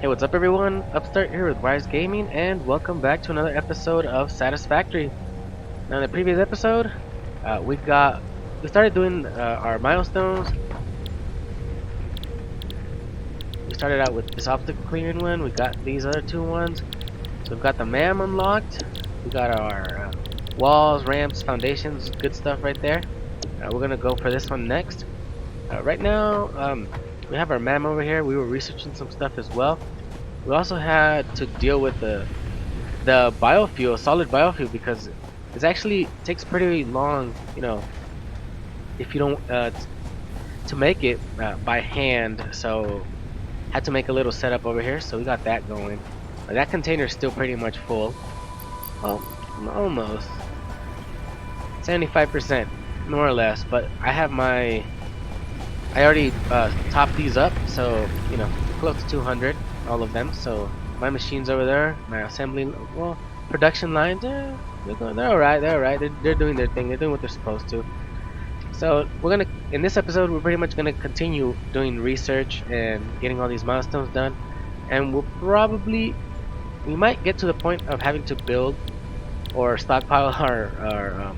Hey, what's up everyone? Upstart here with RyXe Gaming, and welcome back to another episode of Satisfactory. Now, in the previous episode, we started doing our milestones. We started out with this obstacle clearing one. We got these other two ones. So we've got the MAM unlocked. We got our walls, ramps, foundations, good stuff right there. We're gonna go for this one next. Right now, we have our MAM over here. We were researching some stuff as well. We also had to deal with the biofuel, solid biofuel, because it actually takes pretty long, if you don't to make it by hand. So had to make a little setup over here. So we got that going. That container is still pretty much full. Well, almost 75%, more or less. But I already topped these up, so close to 200, all of them. So my machines over there, my assembly, well, production lines, they're all right. They're all right. They're doing their thing. They're doing what they're supposed to. So in this episode, we're pretty much gonna continue doing research and getting all these milestones done, and we might get to the point of having to build or stockpile our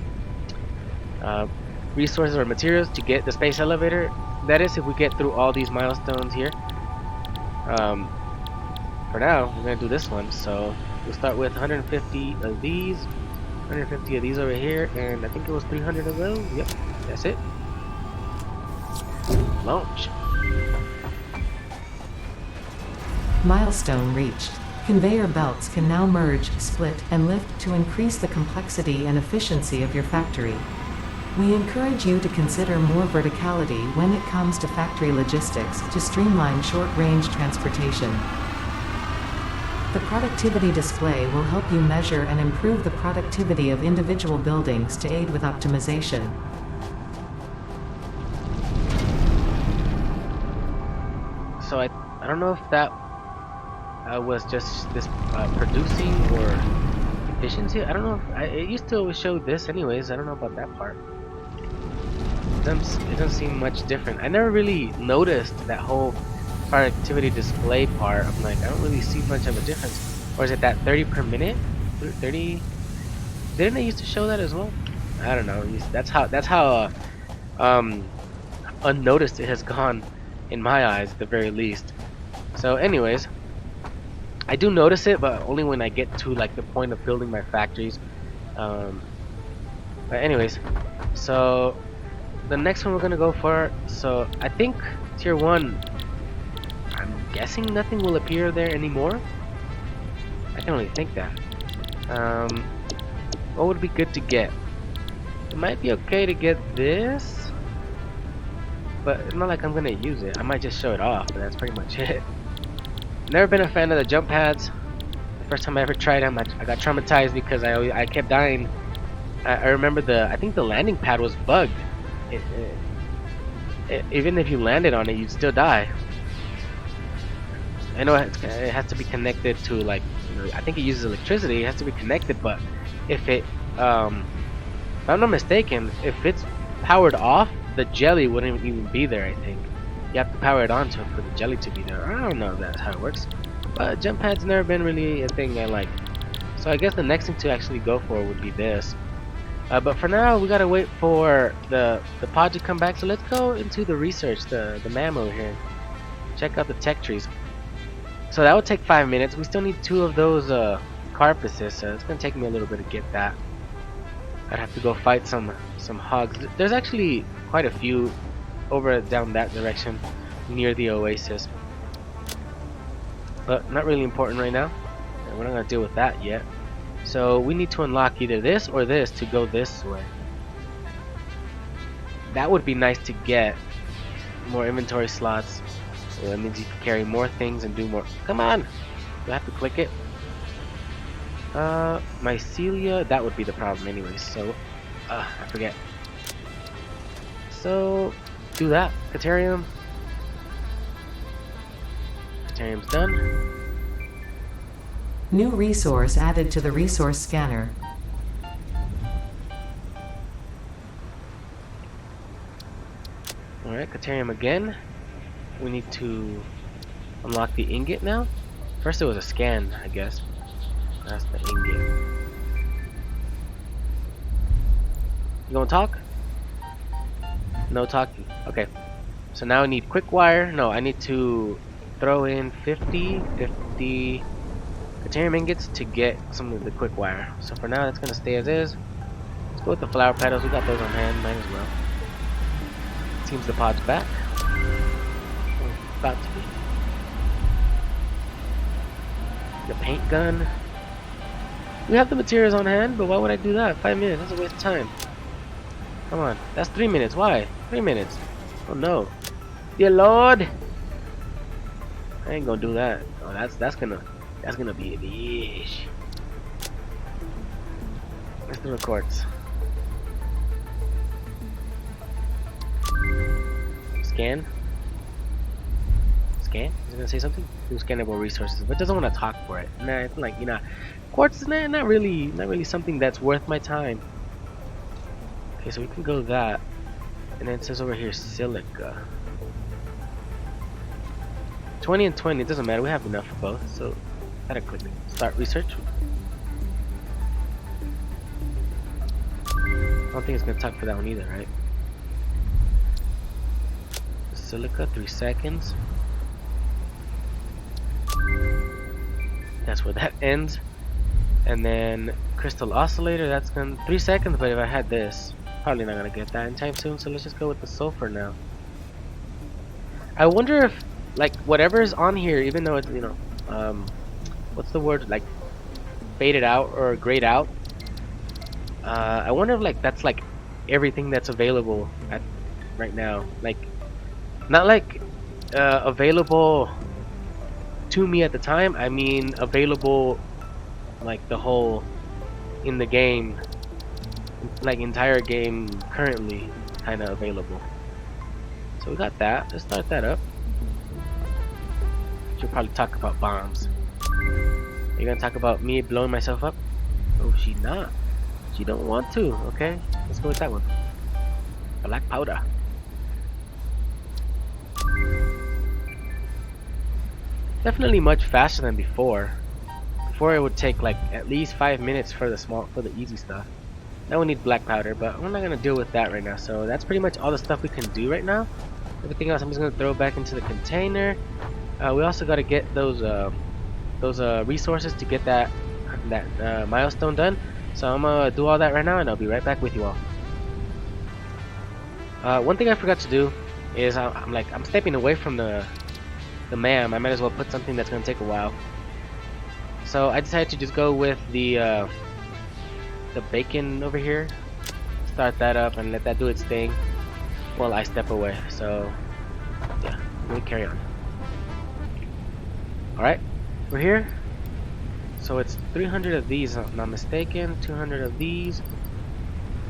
resources or materials to get the space elevator. That is, if we get through all these milestones here. For now, we're gonna do this one. So we'll start with 150 of these, 150 of these over here, and I think it was 300 of those. Yep, that's it. Launch. Milestone reached. Conveyor belts can now merge, split, and lift to increase the complexity and efficiency of your factory. We encourage you to consider more verticality when it comes to factory logistics to streamline short-range transportation. The productivity display will help you measure and improve the productivity of individual buildings to aid with optimization. So I don't know if that was just this producing or efficiency. I don't know. It used to always show this anyways. I don't know about that part. It doesn't seem much different. I never really noticed that whole productivity display part. I'm like, I don't really see much of a difference. Or is it that 30 per minute? 30? Didn't they used to show that as well? I don't know. That's how unnoticed it has gone in my eyes, at the very least. So, anyways, I do notice it, but only when I get to like the point of building my factories. But anyways, so the next one we're gonna go for. So I think tier 1. I'm guessing nothing will appear there anymore. I can only think that. What would be good to get? It might be okay to get this, but it's not like I'm gonna use it. I might just show it off, but that's pretty much it. Never been a fan of the jump pads. The first time I ever tried them, I got traumatized because I kept dying. I remember I think the landing pad was bugged. Even if you landed on it, you'd still die. I know it has to be connected to, like, I think it uses electricity. It has to be connected, but if I'm not mistaken, if it's powered off, the jelly wouldn't even be there. I think you have to power it on for the jelly to be there. I don't know if that's how it works, but jump pads never been really a thing I like. So I guess the next thing to actually go for would be this. But for now, we gotta wait for the pod to come back. So let's go into the research, the MAM over here. Check out the tech trees. So that would take 5 minutes. We still need 2 of those carapaces, so it's gonna take me a little bit to get that. I'd have to go fight some hogs. There's actually quite a few down that direction near the oasis, but not really important right now. We're not gonna deal with that yet. So we need to unlock either this or this to go this way. That would be nice to get. More inventory slots. So that means you can carry more things and do more. Come on! Do I have to click it? Mycelia, that would be the problem anyways. So, I forget. So, do that. Caterium. Caterium's done. New resource added to the resource scanner. Alright, Caterium again. We need to unlock the ingot now. First it was a scan, I guess. That's the in-game. You gonna talk? No talking. Okay. So now I need quick wire. No, I need to throw in 50 titanium ingots to get some of the quick wire. So for now, that's gonna stay as is. Let's go with the flower petals. We got those on hand. Might as well. Seems the pod's back. Or about to be. The paint gun. We have the materials on hand, but why would I do that? 5 minutes. That's a waste of time. Come on. That's 3 minutes. Why? 3 minutes. Oh no. Dear Lord. I ain't gonna do that. Oh, that's gonna be a bitch. Let's do the quartz. Scan. Scan? Is it gonna say something? Do scannable resources, but it doesn't want to talk for it. Nah, it's like, you know, quartz is not really something that's worth my time. Okay, so we can go that, and then it says over here silica. 20 and 20, it doesn't matter. We have enough for both, so gotta click start research. I don't think it's gonna talk for that one either, right? Silica, 3 seconds. That's where that ends. And then crystal oscillator, that's gonna 3 seconds. But if I had this, probably not gonna get that in time soon. So let's just go with the sulfur now. I wonder if like whatever is on here, even though it's, you know, what's the word, like faded out or grayed out. I wonder if like that's like everything that's available at right now. Like not like available to me at the time. I mean available like the whole in the game, like entire game currently kind of available. So we got that. Let's start that up. She'll probably talk about bombs. Are you gonna talk about me blowing myself up? Oh, she not. She don't want to. Okay, let's go with that one. Black powder. Definitely much faster than before. Before it would take like at least 5 minutes for the easy stuff. Now we need black powder, but we're not gonna deal with that right now. So that's pretty much all the stuff we can do right now. Everything else I'm just gonna throw back into the container. We also gotta get those resources to get that milestone done. So I'm gonna do all that right now, and I'll be right back with you all. One thing I forgot to do is I'm stepping away from the ma'am. I might as well put something that's gonna take a while. So I decided to just go with the bacon over here. Start that up and let that do its thing while I step away. So yeah, we'll carry on. Alright, we're here. So it's 300 of these, if I'm not mistaken, 200 of these,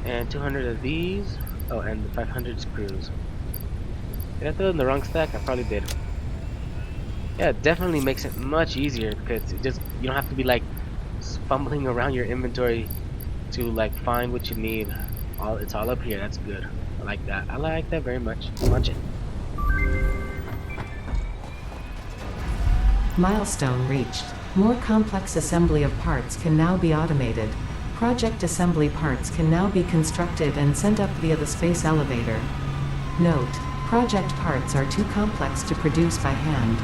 and 200 of these. Oh, and the 500 screws. Did I throw in the wrong stack? I probably did. Yeah, it definitely makes it much easier because you don't have to be like fumbling around your inventory to like find what you need. It's all up here. That's good. I like that. I like that very much. Watch it. Milestone reached. More complex assembly of parts can now be automated. Project assembly parts can now be constructed and sent up via the space elevator. Note: project parts are too complex to produce by hand.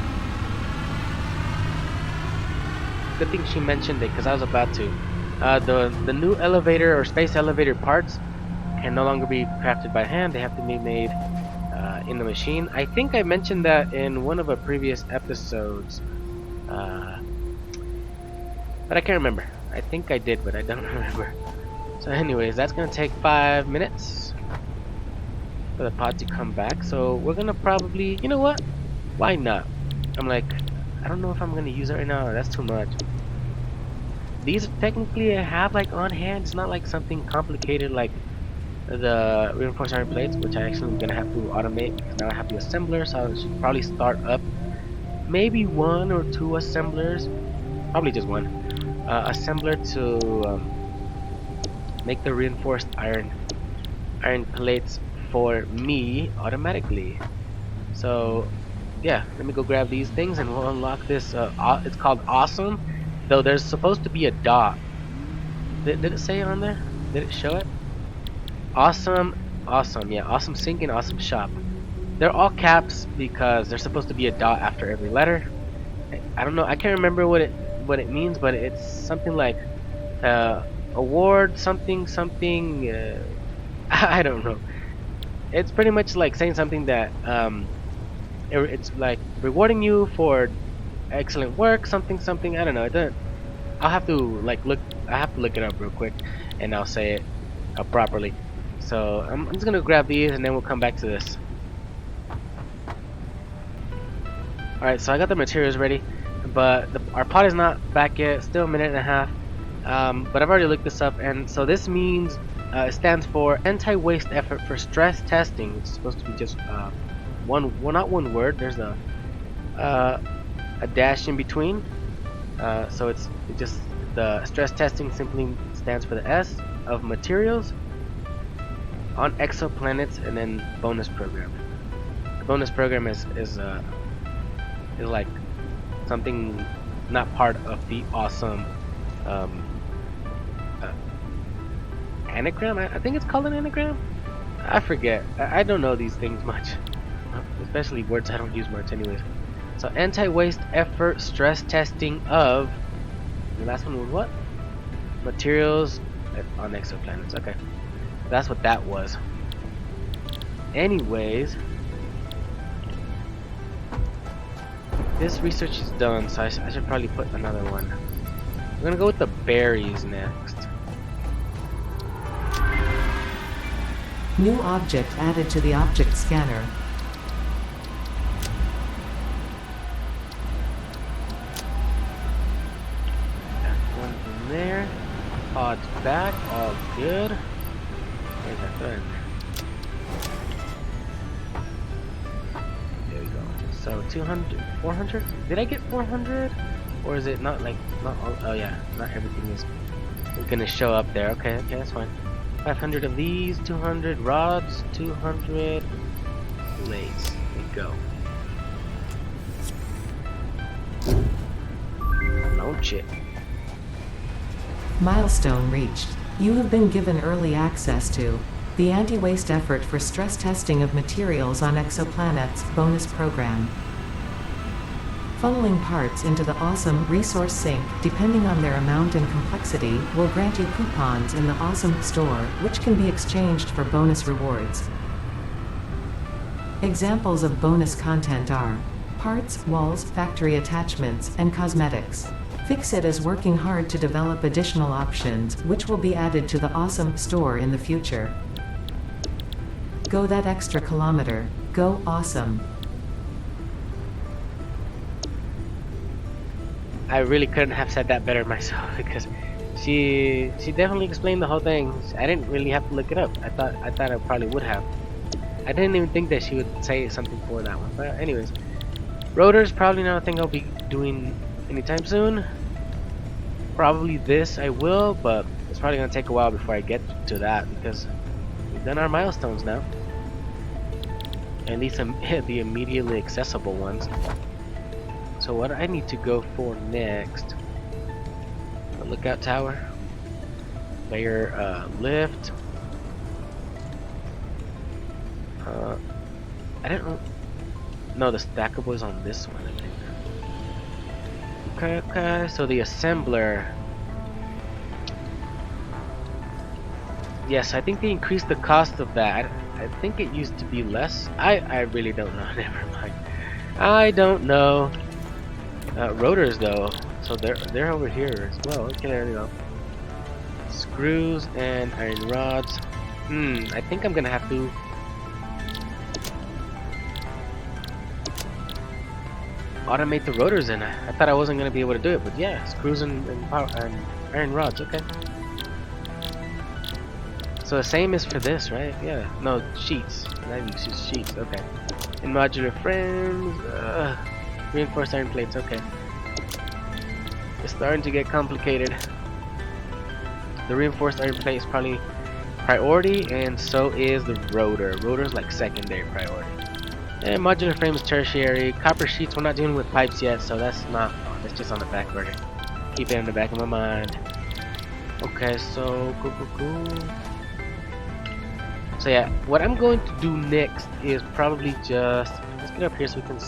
Good thing she mentioned it because I was about to. The new elevator or space elevator parts can no longer be crafted by hand. They have to be made in the machine. I think I mentioned that in one of our previous episodes. But I can't remember. I think I did, but I don't remember. So anyways, that's gonna take 5 minutes for the pod to come back. So we're gonna probably, you know what? Why not? I'm like, I don't know if I'm gonna use it right now. That's too much. These technically I have like on hand. It's not like something complicated like the reinforced iron plates, which I actually am gonna have to automate because now I have the assembler. So I should probably start up maybe 1 or 2 assemblers, probably just 1 assembler to make the reinforced iron plates for me automatically. So yeah, let me go grab these things and we'll unlock this. It's called Awesome, though there's supposed to be a dot. Did it say on there? Did it show it? Awesome, awesome, yeah, awesome sink and awesome shop. They're all caps because there's supposed to be a dot after every letter. I don't know. I can't remember what it means, but it's something like award something something. I don't know. It's pretty much like saying something that it's like rewarding you for excellent work, something something. I don't know. It doesn't. I'll have to like look. I have to look it up real quick, and I'll say it properly. So I'm just gonna grab these, and then we'll come back to this. All right. So I got the materials ready, but our pot is not back yet. Still a minute and a half. But I've already looked this up, and so this means it stands for anti-waste effort for stress testing. It's supposed to be just not one word. There's a dash in between. So it just the stress testing simply stands for the S of materials on exoplanets, and then bonus program. The bonus program is like something not part of the awesome anagram. I think it's called an anagram. I forget. I don't know these things much, especially words I don't use much anyways. So anti-waste effort stress testing of the last one was what? Materials on exoplanets. Okay, that's what that was. Anyways, this research is done, so I should probably put another one. We're gonna go with the berries next. New object added to the object scanner. One in there. Odds back, all good. Where's that button? There we go. So 200, 400? Did I get 400? Or is it not like, not all, oh yeah, not everything is gonna show up there. Okay, that's fine. 500 of these, 200 rods, 200 blades. There we go. Launch it. Milestone reached. You have been given early access to the anti-waste effort for stress testing of materials on exoplanets bonus program. Funneling parts into the awesome resource sink, depending on their amount and complexity, will grant you coupons in the awesome store, which can be exchanged for bonus rewards. Examples of bonus content are parts, walls, factory attachments, and cosmetics. FICSIT is working hard to develop additional options, which will be added to the awesome store in the future. Go that extra kilometer. Go awesome. I really couldn't have said that better myself because she definitely explained the whole thing. I didn't really have to look it up. I thought I probably would have. I didn't even think that she would say something for that one. But anyways, rotors probably not a thing I'll be doing anytime soon. Probably this I will, but it's probably gonna take a while before I get to that because we've done our milestones now. At least the immediately accessible ones. So what I need to go for next, a lookout tower, layer lift. I don't know. No, the stackable is on this one, I think. Okay, so the assembler. Yes, I think they increased the cost of that. I think it used to be less. I really don't know. Never mind. I don't know. Rotors though, so they're over here as well. Okay, there we go. Screws and iron rods. I think I'm gonna have to automate the rotors in. I thought I wasn't gonna be able to do it, but yeah, screws and iron rods. Okay. So the same is for this, right? Yeah. No, sheets. I use sheets. Okay. And modular frames. Reinforced iron plates, okay. It's starting to get complicated. The reinforced iron plate is probably priority, and so is the rotor. Rotor's like secondary priority. And modular frames tertiary. Copper sheets, we're not dealing with pipes yet, so that's not, oh, that's just on the back burner. Keep it in the back of my mind. Okay, so cool. So yeah, what I'm going to do next is probably just, let's get up here so we can,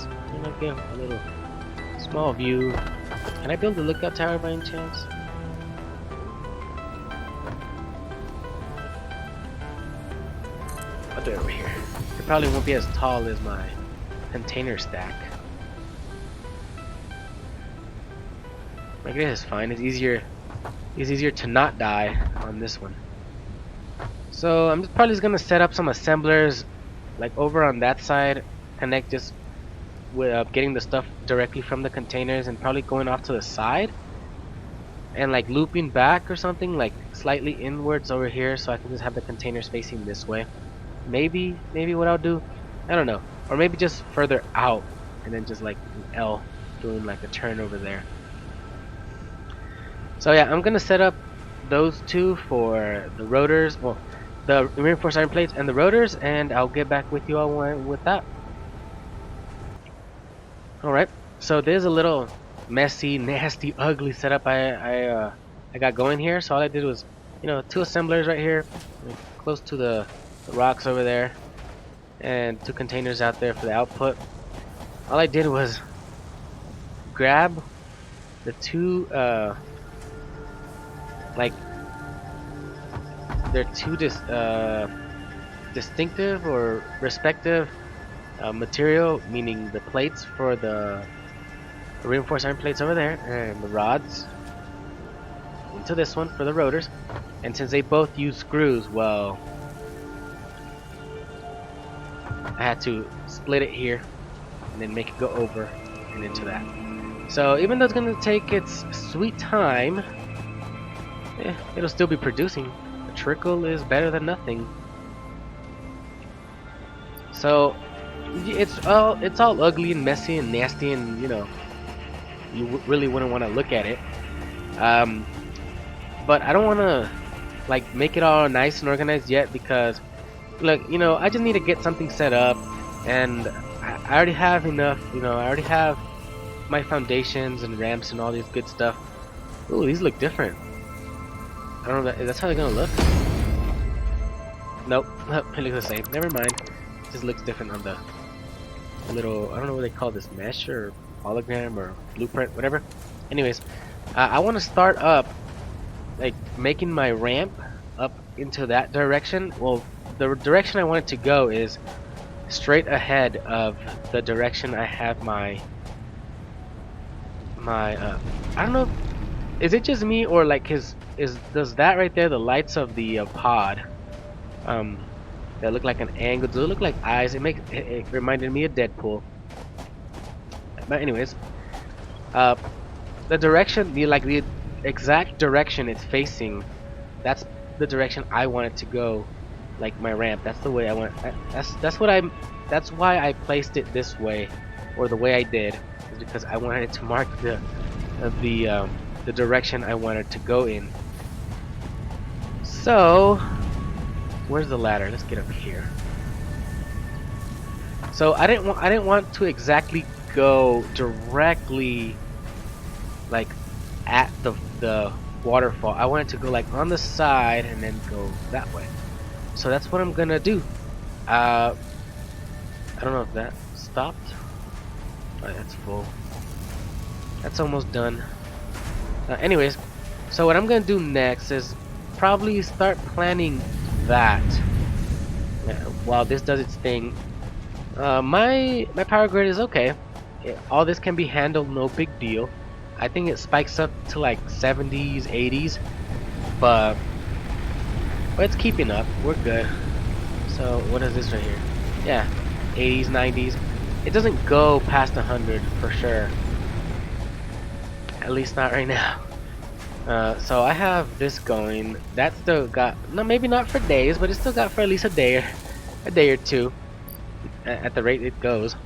get a little small view. Can I build a lookout tower by any chance? I'll do it over here. It probably won't be as tall as my container stack. I guess it's fine. It's easier to not die on this one. So I'm probably just gonna set up some assemblers, like over on that side, connect just with getting the stuff directly from the containers, and probably going off to the side, and like looping back or something, like slightly inwards over here, so I can just have the containers facing this way. Maybe what I'll do, I don't know, or maybe just further out, and then just like an L, doing like a turn over there. So yeah, I'm gonna set up those two for the rotors, well, the reinforced iron plates and the rotors, and I'll get back with you all with that. Alright, so there's a little messy, nasty, ugly setup I got going here. So all I did was, two assemblers right here, close to the rocks over there, and two containers out there for the output. All I did was grab the two, like, they're two distinctive or respective material, meaning the plates for the reinforced iron plates over there, and the rods into this one for the rotors. And since they both use screws, well, I had to split it here and then make it go over and into that. So even though it's gonna take its sweet time, it'll still be producing. A trickle is better than nothing. So it's all ugly and messy and nasty, and you really wouldn't want to look at it. But I don't want to like make it all nice and organized yet, because look, I just need to get something set up, and I already have enough. I already have my foundations and ramps and all this good stuff. Ooh, these look different. I don't know, that's how they're gonna look. Nope, it looks the same. Never mind. It just looks different on the little, I don't know what they call this, mesh or hologram or blueprint, whatever. Anyways, I want to start up like making my ramp up into that direction. Well, the direction I want it to go is straight ahead of the direction I have my I don't know, is it just me, or like does that right there, the lights of the pod, that look like an angle, do it look like eyes? It reminded me of Deadpool. But anyways, the direction, the exact direction it's facing, that's the direction I want it to go. Like my ramp, that's the way I want. That's why I placed it this way, or the way I did, is because I wanted it to mark the direction I wanted to go in. So where's the ladder? Let's get up here. So I didn't want to exactly go directly like at the waterfall. I wanted to go like on the side and then go that way. So that's what I'm gonna do. I don't know if that stopped. Alright, that's full. That's almost done. Anyways, so what I'm gonna do next is probably start planning that while this does its thing. My power grid is okay. All this can be handled, no big deal. I think it spikes up to like 70s, 80s, but it's keeping up. We're good. So what is this right here? Yeah, 80s, 90s. It doesn't go past 100 for sure. At least not right now. So I have this going. That still got, no, maybe not for days, but it still got for at least a day or two, at the rate it goes.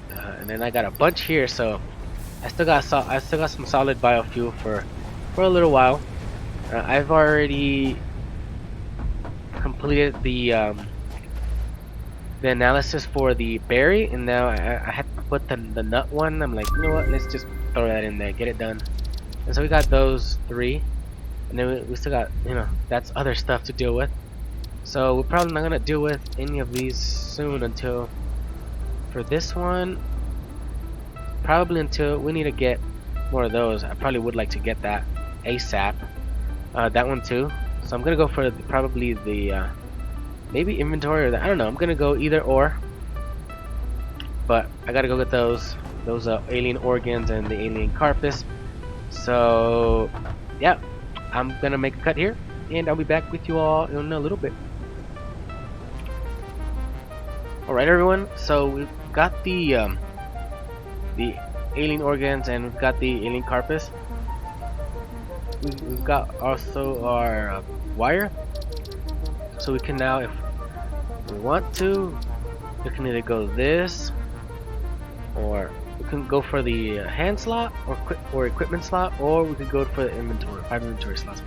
And then I got a bunch here, so I still got some solid biofuel for a little while. I've already completed the the analysis for the berry, and now I had to put the nut one. I'm like, you know what? Let's just throw that in there, get it done. And so we got those 3, and then we still got, that's other stuff to deal with. So we're probably not gonna deal with any of these soon until for this one. Probably until we need to get more of those. I probably would like to get that ASAP. That one too. So I'm gonna go for probably the maybe inventory or I don't know. I'm gonna go either or. But I gotta go get those alien organs and the alien carpus. So yeah, I'm gonna make a cut here, and I'll be back with you all in a little bit. All right, everyone. So we've got the alien organs and we've got the alien carpus. We've got also our wire, so we can now, if we want to, we can either go this, or we can go for the hand slot or equipment slot, or we could go for the inventory, 5 inventory slots.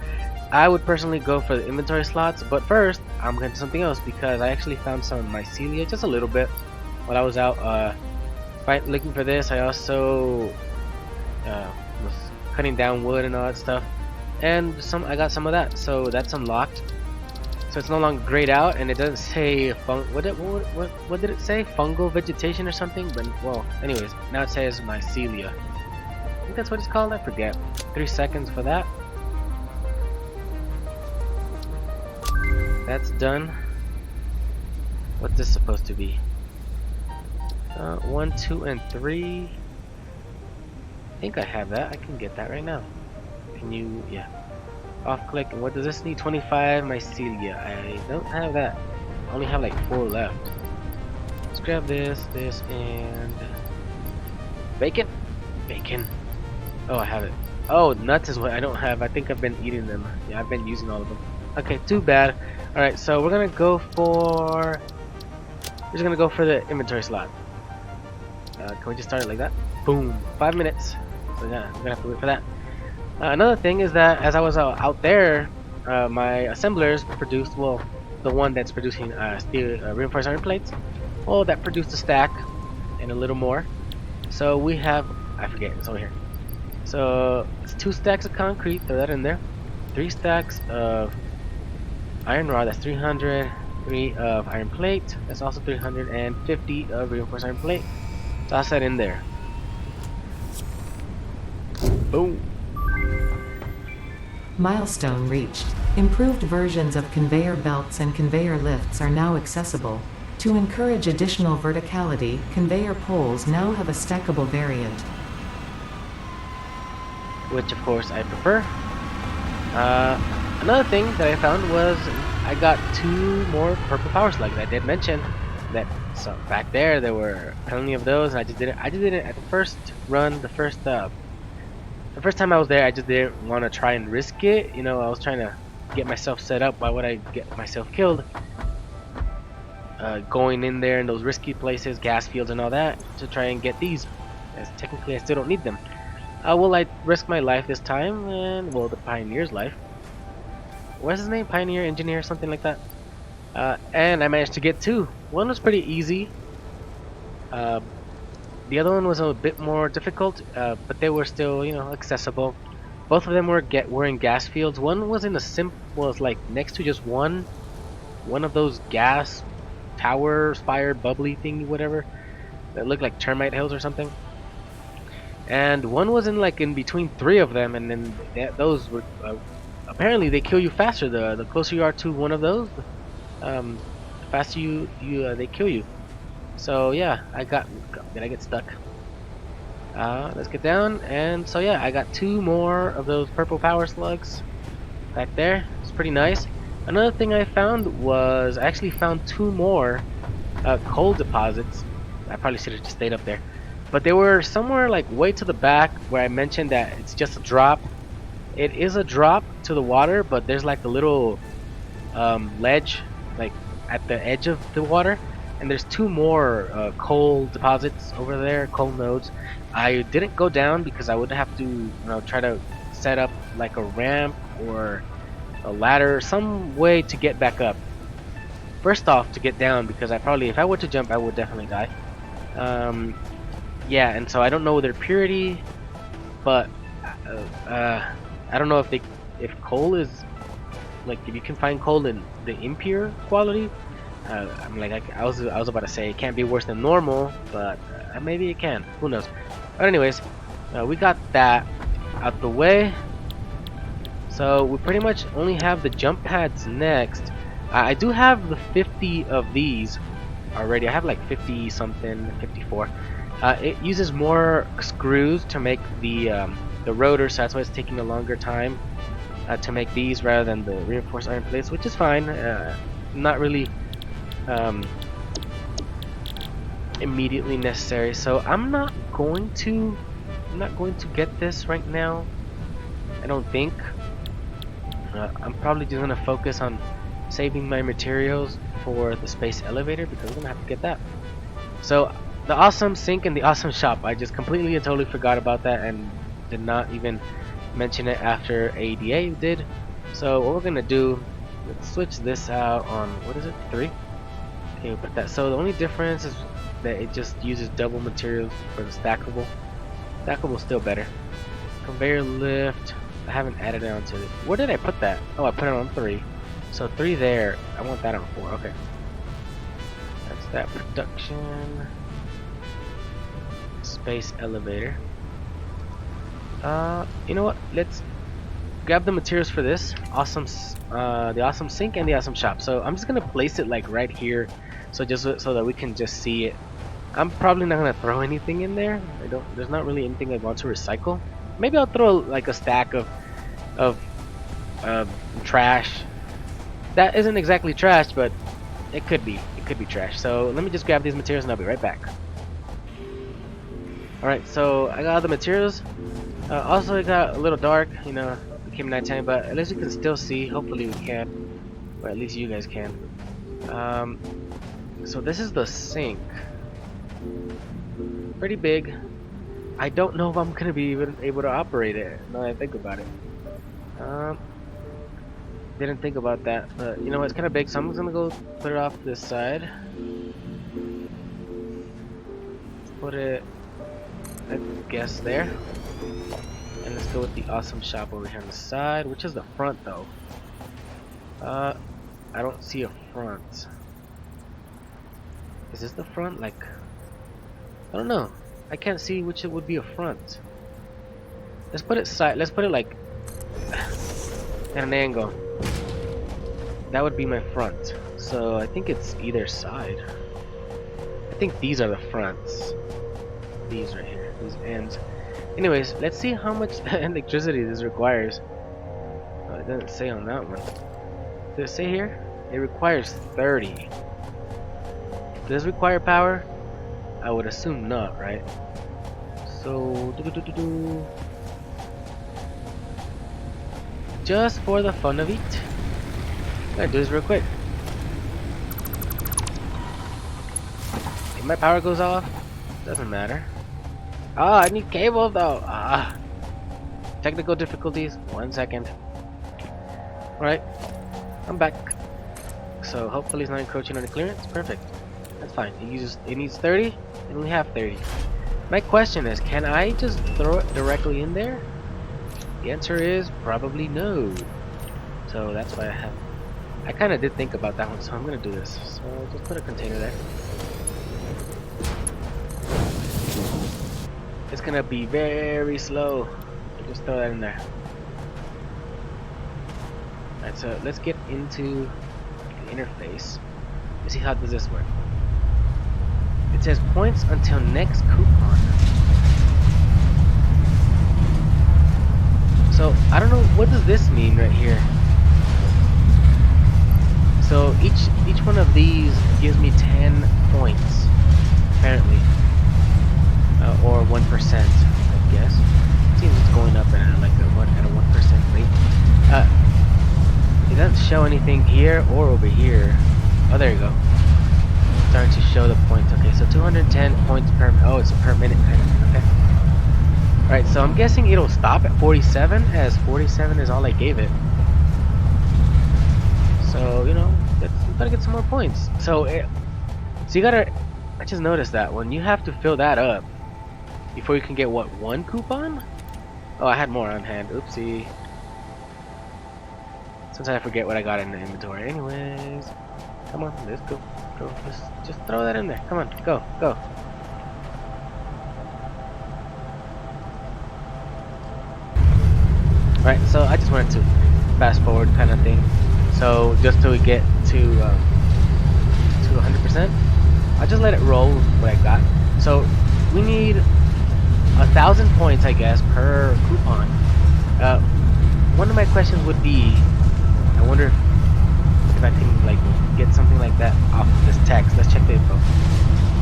I would personally go for the inventory slots, but first I'm going to do something else because I actually found some mycelia, just a little bit, while I was out looking for this. I also was cutting down wood and all that stuff, and I got some of that, so that's unlocked. So it's no longer grayed out, and it doesn't say what did it say? Fungal vegetation or something? But well, anyways, now it says mycelia. I think that's what it's called. I forget. 3 seconds for that. That's done. What's this supposed to be? 1, 2, and 3. I think I have that. I can get that right now. Can you? Yeah. Off click. And what does this need? 25 mycelia. I don't have that. I only have like 4 left. Let's grab this, and bacon. Bacon. Oh, I have it. Oh, nuts is what I don't have. I think I've been eating them. Yeah, I've been using all of them. Okay, too bad. All right, so we're gonna go for. We're just gonna go for the inventory slot. Can we just start it like that? Boom. 5 minutes. So yeah, we're gonna have to wait for that. Another thing is that as I was out there, my assemblers produced, well, the one that's producing steel reinforced iron plates, well, that produced a stack and a little more. So we have, I forget, it's over here. So it's 2 stacks of concrete, throw that in there. 3 stacks of iron rod, that's 300. 3 of iron plate, that's also 350 of reinforced iron plate. Toss that in there. Boom. Milestone reached. Improved versions of conveyor belts and conveyor lifts are now accessible. To encourage additional verticality, conveyor poles now have a stackable variant, which of course I prefer. Another thing that I found was I got 2 more purple power slugs. I did mention that back there were plenty of those, and I just did it at the first run, the first time I was there. I just didn't want to try and risk it. I was trying to get myself set up. Why would I get myself killed? Going in there in those risky places, gas fields and all that, to try and get these. As technically I still don't need them. Will I risk my life this time? And well, the pioneer's life. What's his name? Pioneer, engineer, something like that. And I managed to get 2. One was pretty easy. The other one was a bit more difficult, but they were still, accessible. Both of them were in gas fields. One was in was like next to just one of those gas tower, spire, bubbly thing, whatever, that looked like termite hills or something. And one was in between 3 of them, and then those were apparently they kill you faster. The closer you are to one of those, the faster they kill you. So yeah, did I get stuck? Let's get down, and so yeah, I got 2 more of those purple power slugs back there. It's pretty nice. Another thing I found was I actually found 2 more coal deposits. I probably should have just stayed up there, but they were somewhere like way to the back where I mentioned that it's just a drop. It is a drop to the water, but there's like a little ledge like at the edge of the water, and there's 2 more coal deposits over there, coal nodes. I didn't go down because I would have to try to set up like a ramp or a ladder, some way to get back up. first off to get down, because I probably, if I were to jump, I would definitely die. Yeah, and so I don't know their purity, but I don't know if coal is like, if you can find coal in the impure quality. I'm like, I was about to say it can't be worse than normal, but maybe it can. Who knows? But anyways, we got that out the way. So we pretty much only have the jump pads next. I do have the 50 of these already. I have like 50 something, 54. It uses more screws to make the rotor, so that's why it's taking a longer time to make these rather than the reinforced iron plates, which is fine. Not really immediately necessary. So I'm not going to get this right now. I don't think. I'm probably just gonna focus on saving my materials for the space elevator, because we're gonna have to get that. So the awesome sink and the awesome shop, I just completely and totally forgot about that and did not even mention it after ADA did. So what we're gonna do, let's switch this out on, what is it, 3? Okay, we'll put that. So the only difference is that it just uses double materials for the stackable. Stackable is still better. Conveyor lift, I haven't added it onto it. Where did I put that? Oh, I put it on 3. So 3 there. I want that on 4. Okay. That's that production. Space elevator. You know what? Let's grab the materials for this. Awesome, the awesome sink and the awesome shop. So I'm just gonna place it like right here, so just so that we can just see it. I'm probably not gonna throw anything in there. There's not really anything I want to recycle. Maybe I'll throw like a stack of trash. That isn't exactly trash, but it could be. It could be trash. So let me just grab these materials and I'll be right back. Alright, so I got all the materials. Also, it got a little dark, you know, it became nighttime, but at least you can still see. Hopefully we can, or at least you guys can. So this is the sink. Pretty big. I don't know if I'm gonna be even able to operate it now that I think about it. Didn't think about that, but you know what, it's kind of big, so I'm just gonna go put it off this side. Put it, I guess, there. And let's go with the awesome shop over here on the side, which is the front though. I don't see a front. Is this the front? Like, I don't know. I can't see which it would be a front. Let's put it side. Let's put it like at an angle. That would be my front. So I think it's either side. I think these are the fronts. These right here. These ends. Anyways, let's see how much electricity this requires. Oh, it doesn't say on that one. Does it say here? It requires 30. Does this require power? I would assume not, right? So, just for the fun of it, I'm gonna do this real quick. If my power goes off, doesn't matter. Ah, I need cable though. Ah, technical difficulties. 1 second. Alright, I'm back. So hopefully it's not encroaching on the clearance. Perfect. That's fine. It needs 30, and we have 30. My question is, can I just throw it directly in there? The answer is probably no. So that's why I kind of did think about that one, so I'm gonna do this. So just put a container there. It's gonna be very slow. Just throw that in there. Alright, so let's get into the interface. Let's see how does this work. It says points until next coupon. So I don't know, what does this mean right here? So each one of these gives me 10 points, apparently, or 1%, I guess. It seems it's going up at like at a 1% rate. It doesn't show anything here or over here. Oh, there you go. Starting to show the points. Okay, so 210 points per. Oh, it's per minute. Okay. All right, so I'm guessing it'll stop at 47, as 47 is all I gave it. So you know, that's gotta get some more points. So you gotta. I just noticed that when you have to fill that up before you can get what, 1 coupon? Oh, I had more on hand. Oopsie. Sometimes I forget what I got in the inventory. Anyways, come on, let's go. Go. Just throw that in there. Come on, go, go. Right. So I just wanted to fast forward kind of thing. So just till we get to 100%, I'll just let it roll with what I got. So we need 1,000 points, I guess, per coupon. One of my questions would be, I wonder if I can like get something like that off of this text. Let's check the info.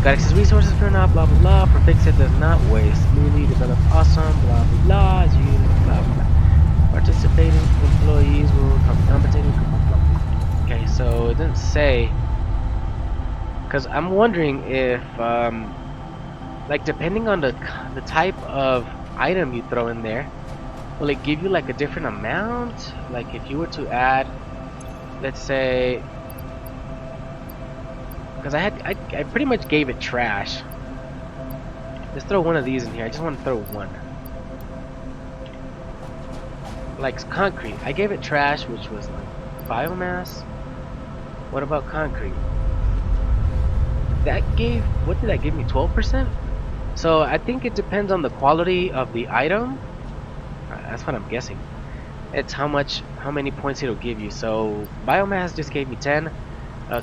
Got access resources for now, blah blah blah. For FICSIT does not waste. Smoothly developed, awesome, blah blah blah. As you blah blah blah. Participating employees will come compensated. Okay, so it didn't say. Because I'm wondering if, like, depending on the type of item you throw in there, will it give you like a different amount? Like, if you were to add, let's say, because I pretty much gave it trash. Let's throw one of these in here. I just want to throw one. Like concrete, I gave it trash, which was like biomass. What about concrete? That gave, what did that give me, 12%? So I think it depends on the quality of the item. That's what I'm guessing. It's how many points it'll give you. So biomass just gave me 10.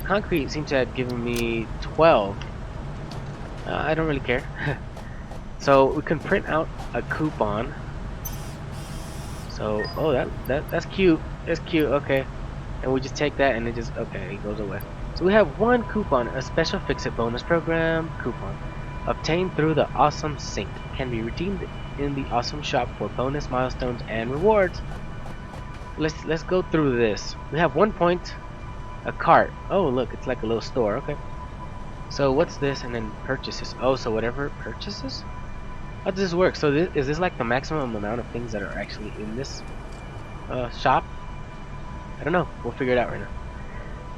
Concrete seemed to have given me 12. I don't really care. So we can print out a coupon. So that's cute. That's cute. Okay, and we just take that and it just, okay, it goes away. So we have 1 coupon, a special FICSIT bonus program coupon, obtained through the Awesome Sync. Can be redeemed in the Awesome Shop for bonus, milestones, and rewards. Let's go through this. We have 1 point, a cart. Oh look, it's like a little store. Okay. So what's this? And then purchases. Oh, so whatever purchases. How does this work? So is this like the maximum amount of things that are actually in this shop? I don't know. We'll figure it out right now.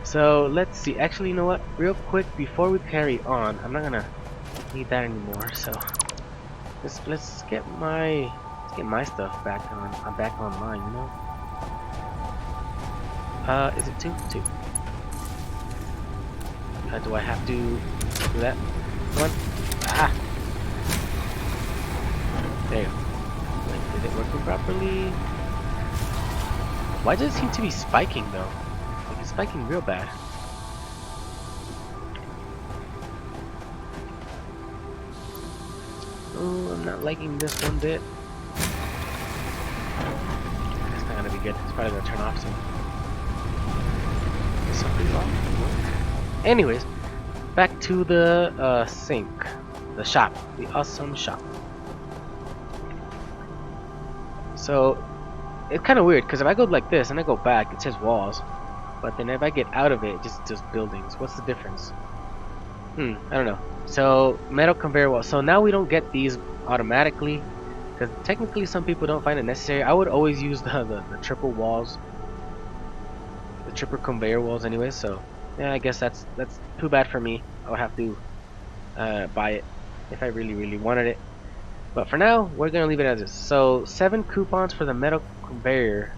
So let's see. Actually, you know what? Real quick before we carry on, I'm not gonna need that anymore. So let's get my stuff back on. I'm back online. You know. Is it 2? 2. Do I have to do that? Come on. Ah. There you go. Wait, is it working properly? Why does it seem to be spiking though? Like it's spiking real bad. Oh, I'm not liking this one bit. It's not gonna be good. It's probably gonna turn off soon. Is something wrong? Anyways, back to the sink. The shop. The awesome shop. So it's kind of weird because if I go like this and I go back, it says walls, but then if I get out of it, it just does buildings. What's the difference? I don't know. So metal conveyor wall. So now we don't get these automatically because technically some people don't find it necessary. I would always use the triple walls, the triple conveyor walls anyway. So yeah, I guess that's too bad for me. I would have to buy it if I really wanted it. But for now, we're gonna leave it as is. So 7 coupons for the metal conveyor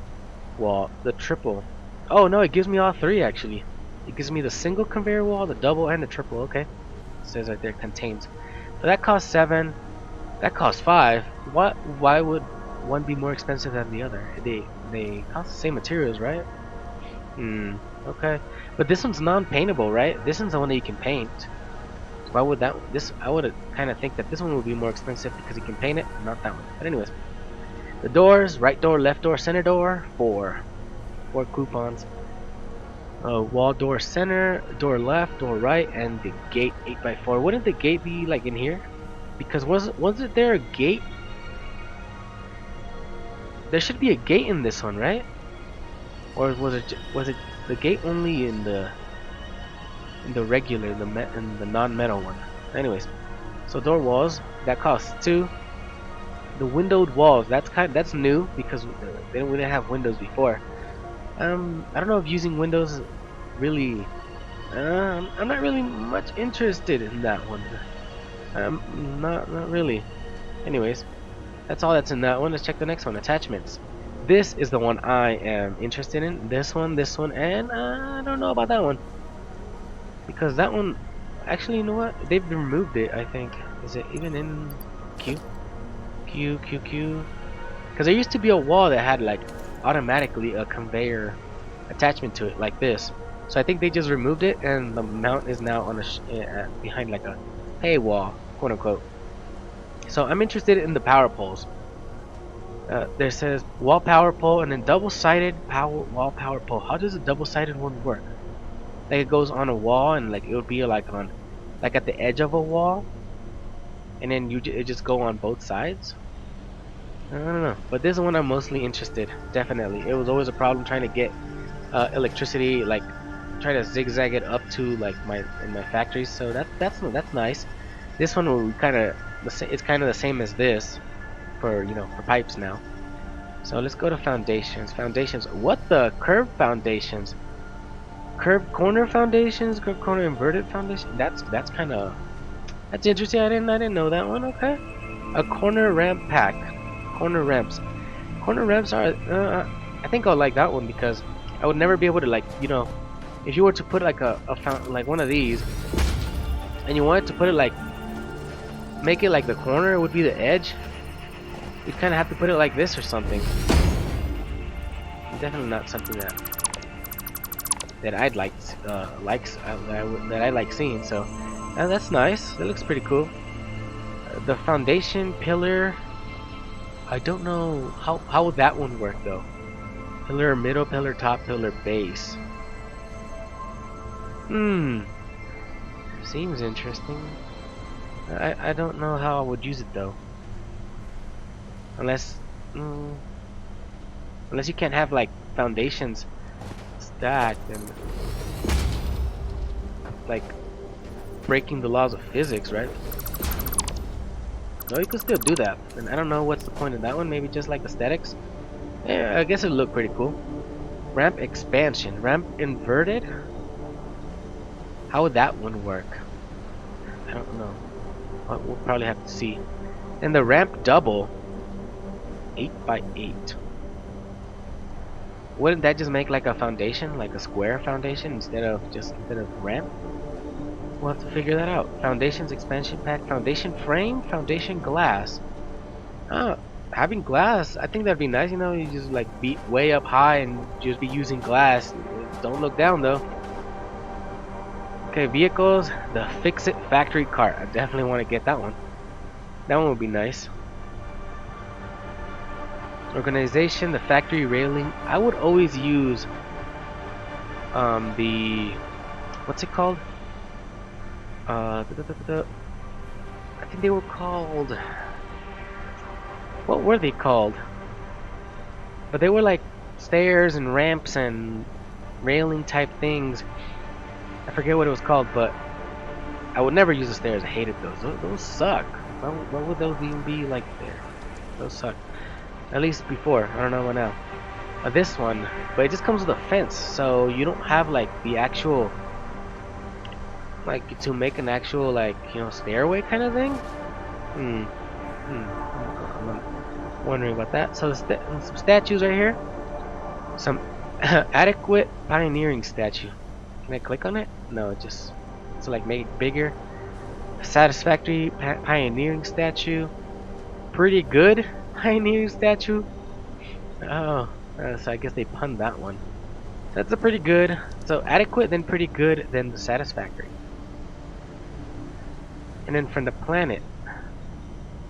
wall, the triple. Oh no, it gives me all 3 actually. It gives me the single conveyor wall, the double, and the triple. Okay, it says right there contains. So that costs 7. That costs 5. What? Why would one be more expensive than the other? They cost the same materials, right? Okay. But this one's non-paintable, right? This one's the one that you can paint. Why would that? I would kind of think that this one would be more expensive because you can paint it, not that one. But anyways, the doors: right door, left door, center door. 4 coupons. Wall door center, door left, door right, and the gate 8x4. Wouldn't the gate be like in here? Because wasn't there a gate? There should be a gate in this one, right? Or was it the gate only in the regular, in the non-metal one? Anyways, so door walls, that costs 2. The windowed walls, that's new because we didn't have windows before. I don't know if using windows really I'm not really much interested in that one. Not really. Anyways, that's all that's in that one. Let's check the next one. Attachments. This is the one I am interested in. This one, and I don't know about that one because that one. Actually, you know what? They've removed it. I think. Is it even in Q? Q? Because there used to be a wall that had like automatically a conveyor attachment to it, like this. So I think they just removed it, and the mount is now on behind like a paywall, quote unquote. So I'm interested in the power poles. There says wall power pole and then double-sided wall power pole. How does a double-sided one work? Like it goes on a wall and like it would be like on, like at the edge of a wall, and then it just go on both sides. I don't know, but this is one I'm mostly interested. Definitely, it was always a problem trying to get electricity, like try to zigzag it up to like in my factories. So that's nice. This one will kind of it's kind of the same as this for for pipes now. So let's go to foundations. Foundations. What the curved foundations? Curved corner foundations. Curved corner inverted foundation. That's interesting. I didn't know that one. Okay. A corner ramp pack. Corner ramps. Corner ramps are. I think I'll like that one because I would never be able to like if you were to put like like one of these and you wanted to put it like make it like the corner would be the edge. You'd kind of have to put it like this or something. Definitely not something that I'd like that I like seeing. So that's nice. That looks pretty cool. The foundation pillar. I don't know how would that one work though. Pillar middle, pillar top, pillar base. Seems interesting. I don't know how I would use it though. Unless you can't have like foundations stacked and like breaking the laws of physics, right? No, you can still do that. And I don't know what's the point of that one. Maybe just like aesthetics. Yeah, I guess it looked pretty cool. Ramp expansion. Ramp inverted? How would that one work? I don't know. We'll probably have to see. And the ramp double. 8x8. Wouldn't that just make like a foundation, like a square foundation instead of ramp? We'll have to figure that out. Foundations expansion pack, foundation frame, foundation glass. Having glass, I think that'd be nice. You just like be way up high and just be using glass. Don't look down though. Okay, vehicles, the FICSIT factory cart. I definitely want to get that one. That one would be nice. Organization, the factory railing. I would always use the what's it called? I think they were called. What were they called? But they were like stairs and ramps and railing type things. I forget what it was called, but I would never use the stairs. I hated those. Those suck. Why would those even be like there? Those suck. At least before. I don't know what now. This one, but it just comes with a fence, so you don't have like the actual, like to make an actual like stairway kind of thing. I'm wondering about that. So some statues right here. Some adequate pioneering statue. Can I click on it? No, just to like make it bigger. Satisfactory pioneering statue. Pretty good pioneering statue. Oh, so I guess they punned that one. That's a pretty good. So adequate, then pretty good, then the satisfactory. And then from the planet,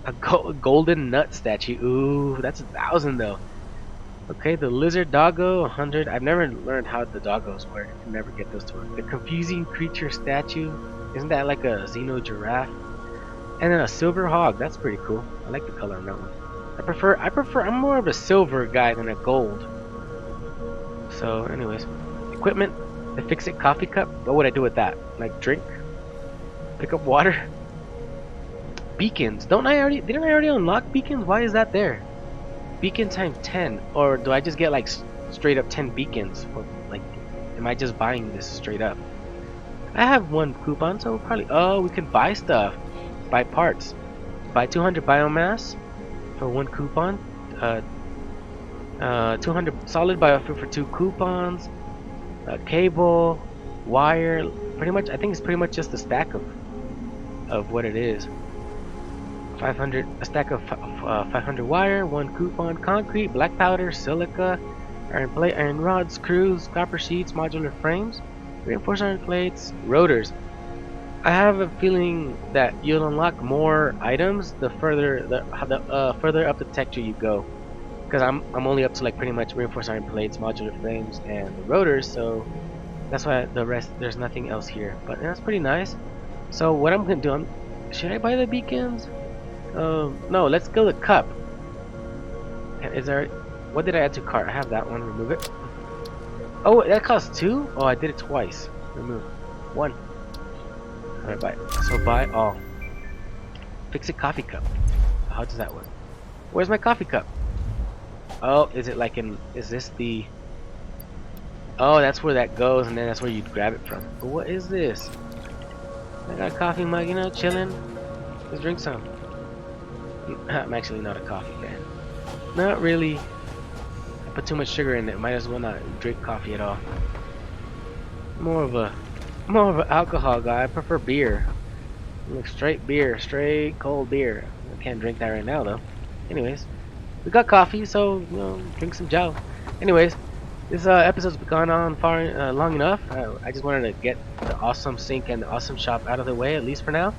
a golden nut statue. Ooh, that's 1,000 though. Okay, the lizard doggo, 100. I've never learned how the doggos work. I can never get those to work. The confusing creature statue. Isn't that like a xeno giraffe? And then a silver hog. That's pretty cool. I like the color on that one. I'm more of a silver guy than a gold. So anyways, equipment, the FICSIT coffee cup. What would I do with that? Like drink? Pick up water? Beacons. Didn't I already unlock beacons? Why is that there? Beacon times 10, or do I just get like straight up 10 beacons? Or like, am I just buying this straight up? I have one coupon, so probably. Oh, we can buy stuff, buy parts, buy 200 biomass for one coupon. 200 solid biofuel for 2 coupons. Cable, wire. Pretty much, I think it's pretty much just a stack of what it is. 500, a stack of 500 wire, one coupon, concrete, black powder, silica, iron plate, iron rods, screws, copper sheets, modular frames, reinforced iron plates, rotors. I have a feeling that you'll unlock more items the further further up the texture you go. Because I'm only up to like pretty much reinforced iron plates, modular frames, and the rotors. So that's why the rest there's nothing else here. But that's pretty nice. So what I'm gonna do, should I buy the beacons? No, let's go to cup. Is there? What did I add to cart? I have that one. Remove it. Oh, that costs 2. Oh, I did it twice. Remove 1. Alright, buy. So buy all. FICSIT coffee cup. How does that work? Where's my coffee cup? Oh, is it like in? Is this the? Oh, that's where that goes, and then that's where you grab it from. But what is this? I got a coffee mug, you know, chilling. Let's drink some. I'm actually not a coffee fan. Not really. I put too much sugar in it. Might as well not drink coffee at all. More of an alcohol guy. I prefer beer. Like straight beer, straight cold beer. I can't drink that right now though. Anyways, we got coffee, so you know, drink some Joe. Anyways, this episode's gone on far long enough. I just wanted to get the awesome sink and the awesome shop out of the way, at least for now.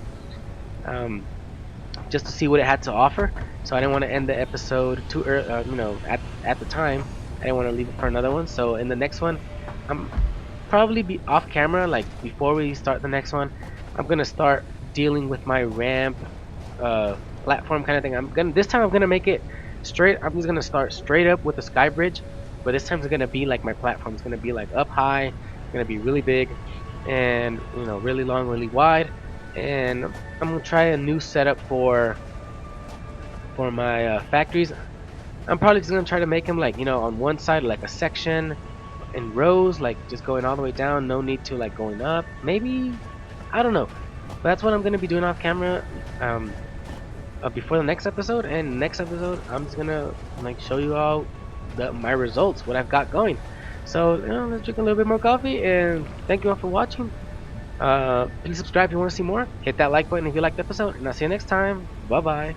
Just to see what it had to offer. So I didn't want to end the episode too early, you know, at the time. I didn't want to leave it for another one. So in the next one, I'm probably be off camera, like before we start the next one. I'm gonna start dealing with my ramp, platform kind of thing. This time I'm gonna make it straight. I'm just gonna start straight up with the sky bridge, but this time it's gonna be like my platform. It's gonna be like up high. It's gonna be really big, and you know, really long, really wide. And I'm gonna try a new setup for my factories. I'm probably just gonna try to make them like, you know, on one side like a section in rows, like just going all the way down. No need to like going up. Maybe, I don't know. But that's what I'm gonna be doing off camera before the next episode. And next episode, I'm just gonna like show you all my results, what I've got going. So you know, let's drink a little bit more coffee. And thank you all for watching. Please subscribe if you want to see more. Hit that like button if you liked the episode, and I'll see you next time. Bye bye.